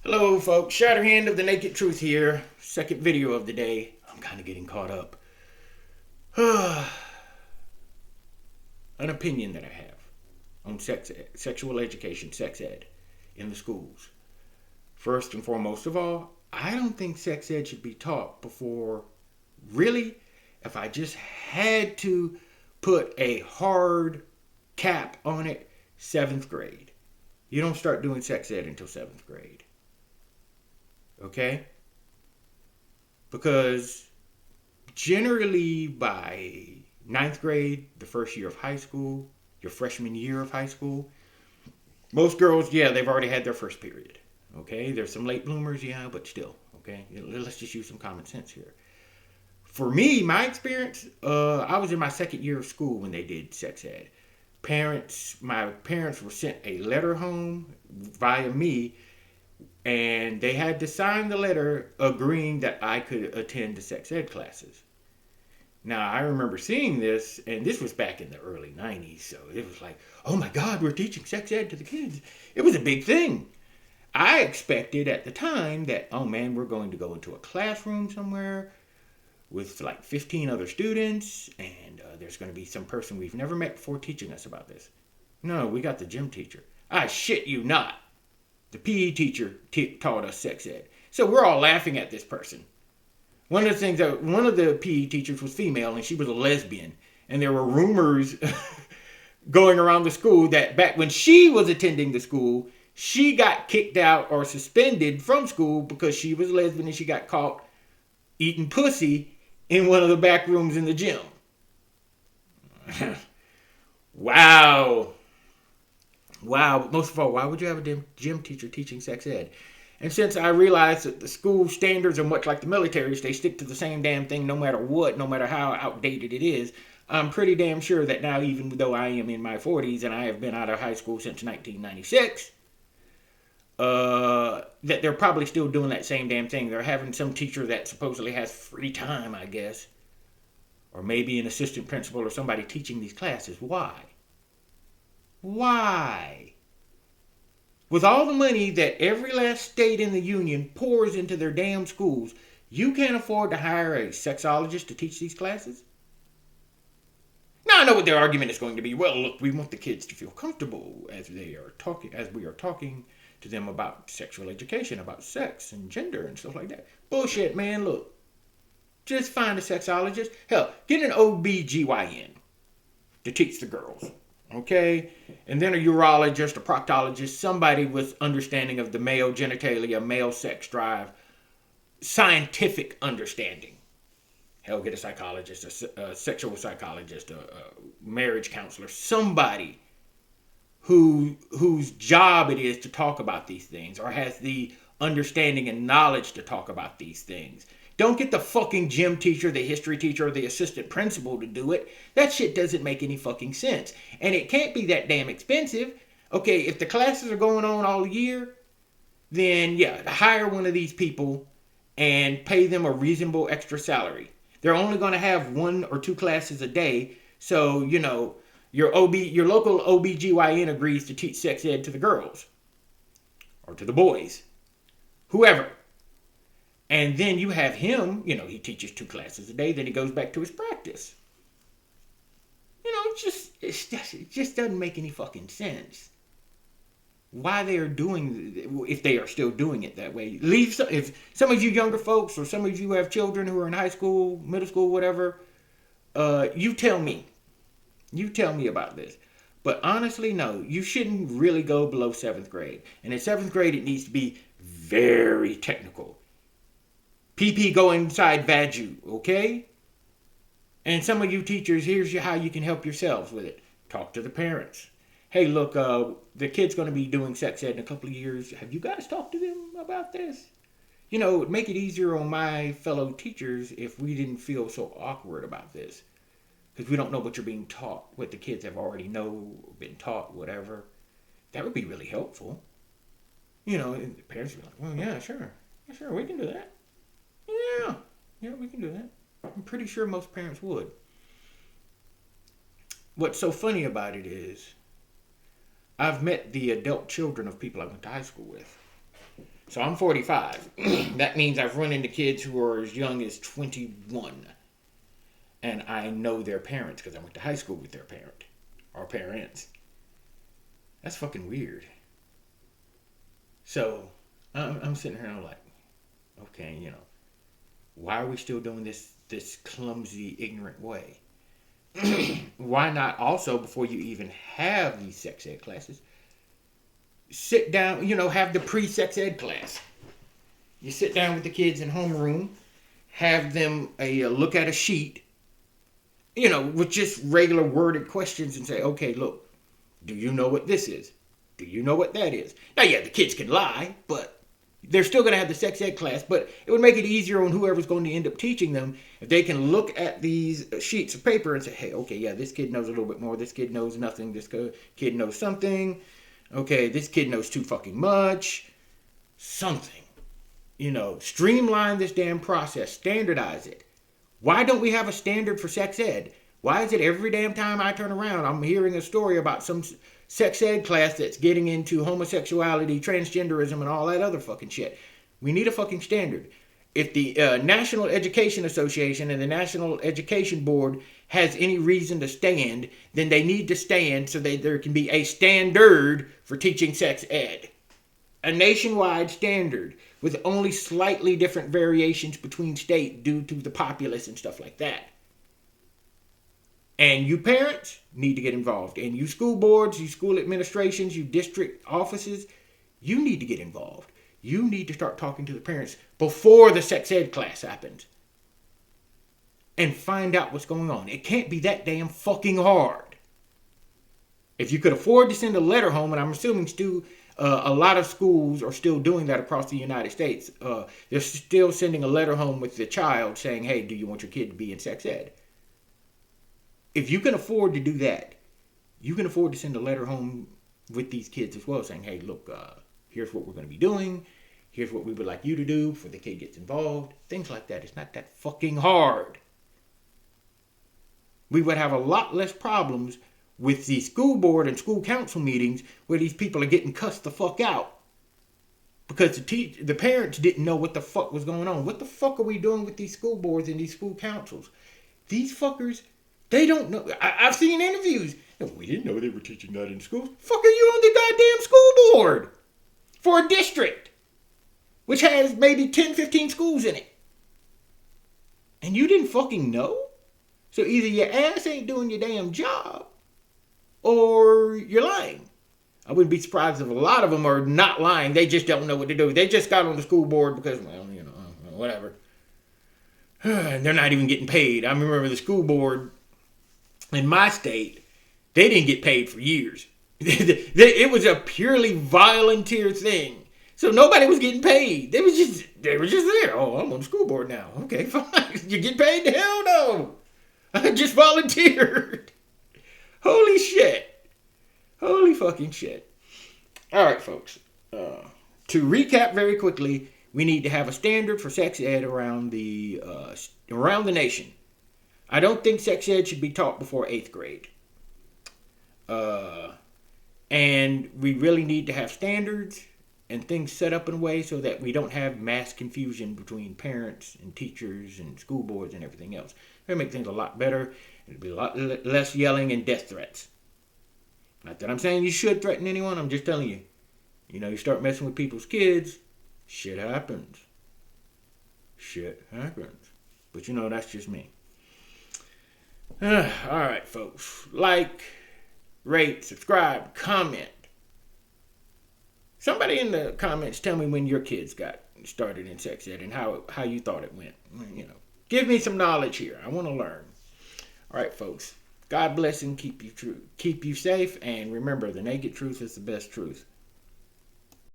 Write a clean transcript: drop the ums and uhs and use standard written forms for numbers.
Hello, folks. Shatterhand of the Naked Truth here. Second video of the day. I'm kind of getting caught up. An opinion that I have on sexual education, sex ed, in the schools. First and foremost of all, I don't think sex ed should be taught before, really, if I just had to put a hard cap on it, 7th grade. You don't start doing sex ed until 7th grade. Okay? Because generally by ninth grade, the first year of high school, your freshman year of high school, most girls, yeah, they've already had their first period. Okay? There's some late bloomers, yeah, but still. Okay? Let's just use some common sense here. For me, my experience, I was in my second year of school when they did sex ed. My parents were sent a letter home via me, and they had to sign the letter agreeing that I could attend the sex ed classes. Now, I remember seeing this, and this was back in the early 90s, so it was like, oh my God, we're teaching sex ed to the kids. It was a big thing. I expected at the time that, oh man, we're going to go into a classroom somewhere with like 15 other students, and there's going to be some person we've never met before teaching us about this. No, we got the gym teacher. I shit you not. The PE teacher taught us sex ed. So we're all laughing at this person. One of the PE teachers was female, and she was a lesbian. And there were rumors going around the school that back when she was attending the school, she got kicked out or suspended from school because she was a lesbian and she got caught eating pussy in one of the back rooms in the gym. Wow. Wow. Most of all, why would you have a gym teacher teaching sex ed? And since I realized that the school standards are much like the military's, they stick to the same damn thing no matter what, no matter how outdated it is, I'm pretty damn sure that now, even though I am in my 40s and I have been out of high school since 1996, that they're probably still doing that same damn thing. They're having some teacher that supposedly has free time, I guess, or maybe an assistant principal or somebody teaching these classes. Why? Why? With all the money that every last state in the union pours into their damn schools, you can't afford to hire a sexologist to teach these classes? Now I know what their argument is going to be. Well, look, we want the kids to feel comfortable as we are talking to them about sexual education, about sex and gender and stuff like that. Bullshit, man. Look, just find a sexologist. Hell, get an OBGYN to teach the girls. Okay? And then a urologist, a proctologist, somebody with understanding of the male genitalia, male sex drive, scientific understanding. Hell, get a psychologist, a sexual psychologist, a marriage counselor, somebody whose job it is to talk about these things or has the understanding and knowledge to talk about these things. Don't get the fucking gym teacher, the history teacher, or the assistant principal to do it. That shit doesn't make any fucking sense. And it can't be that damn expensive. Okay, if the classes are going on all year, then yeah, hire one of these people and pay them a reasonable extra salary. They're only going to have 1 or 2 classes a day. So, your local OBGYN agrees to teach sex ed to the girls or to the boys, whoever. And then you have him, he teaches 2 classes a day, then he goes back to his practice. It just doesn't make any fucking sense. Why they are doing, if they are still doing it that way. If some of you younger folks or some of you have children who are in high school, middle school, whatever, you tell me. You tell me about this. But honestly, no, you shouldn't really go below 7th grade. And in 7th grade, it needs to be very technical. PP go inside vag, okay? And some of you teachers, here's how you can help yourselves with it. Talk to the parents. Hey, look, the kid's going to be doing sex ed in a couple of years. Have you guys talked to them about this? It would make it easier on my fellow teachers if we didn't feel so awkward about this. Because we don't know what you're being taught, what the kids have already been taught, whatever. That would be really helpful. And the parents would be like, well, yeah, sure. Yeah, sure, we can do that. Yeah, we can do that. I'm pretty sure most parents would. What's so funny about it is, I've met the adult children of people I went to high school with. So I'm 45. That means I've run into kids who are as young as 21. And I know their parents because I went to high school with their parent or parents. That's fucking weird. So I'm sitting here and I'm like, okay, why are we still doing this clumsy, ignorant way? Why not also, before you even have these sex ed classes, sit down, have the pre-sex ed class. You sit down with the kids in homeroom, have them look at a sheet, with just regular worded questions and say, okay, look, do you know what this is? Do you know what that is? Now, yeah, the kids can lie, but they're still going to have the sex ed class, but it would make it easier on whoever's going to end up teaching them if they can look at these sheets of paper and say, hey, okay, yeah, this kid knows a little bit more. This kid knows nothing. This kid knows something. Okay, this kid knows too fucking much. Something. Streamline this damn process. Standardize it. Why don't we have a standard for sex ed? Why is it every damn time I turn around, I'm hearing a story about some sex ed class that's getting into homosexuality, transgenderism, and all that other fucking shit? We need a fucking standard. If the National Education Association and the National Education Board has any reason to stand, then they need to stand so that there can be a standard for teaching sex ed. A nationwide standard with only slightly different variations between states due to the populace and stuff like that. And you parents need to get involved. And you school boards, you school administrations, you district offices, you need to get involved. You need to start talking to the parents before the sex ed class happens. And find out what's going on. It can't be that damn fucking hard. If you could afford to send a letter home, and I'm assuming still a lot of schools are still doing that across the United States. They're still sending a letter home with the child saying, hey, do you want your kid to be in sex ed? If you can afford to do that, you can afford to send a letter home with these kids as well saying, hey, look, here's what we're going to be doing. Here's what we would like you to do before the kid gets involved. Things like that. It's not that fucking hard. We would have a lot less problems with the school board and school council meetings where these people are getting cussed the fuck out. Because the parents didn't know what the fuck was going on. What the fuck are we doing with these school boards and these school councils? These fuckers, they don't know. I've seen interviews. No, we didn't know they were teaching that in schools. Fuck are you on the goddamn school board? For a district. Which has maybe 10, 15 schools in it. And you didn't fucking know? So either your ass ain't doing your damn job, or you're lying. I wouldn't be surprised if a lot of them are not lying. They just don't know what to do. They just got on the school board because, well, whatever. And they're not even getting paid. I remember the school board in my state, they didn't get paid for years. It was a purely volunteer thing. So nobody was getting paid. They were just there. Oh, I'm on the school board now. Okay, fine. You get paid? Hell no. I just volunteered. Holy shit. Holy fucking shit. All right, folks. To recap very quickly, we need to have a standard for sex ed around the nation. I don't think sex ed should be taught before 8th grade. And we really need to have standards and things set up in a way so that we don't have mass confusion between parents and teachers and school boards and everything else. It'll make things a lot better. It'll be a lot less yelling and death threats. Not that I'm saying you should threaten anyone. I'm just telling you. You start messing with people's kids, shit happens. Shit happens. But that's just me. Alright, folks. Like, rate, subscribe, comment. Somebody in the comments tell me when your kids got started in sex ed and how you thought it went. Give me some knowledge here. I want to learn. All right, folks. God bless and keep you safe. And remember, the naked truth is the best truth.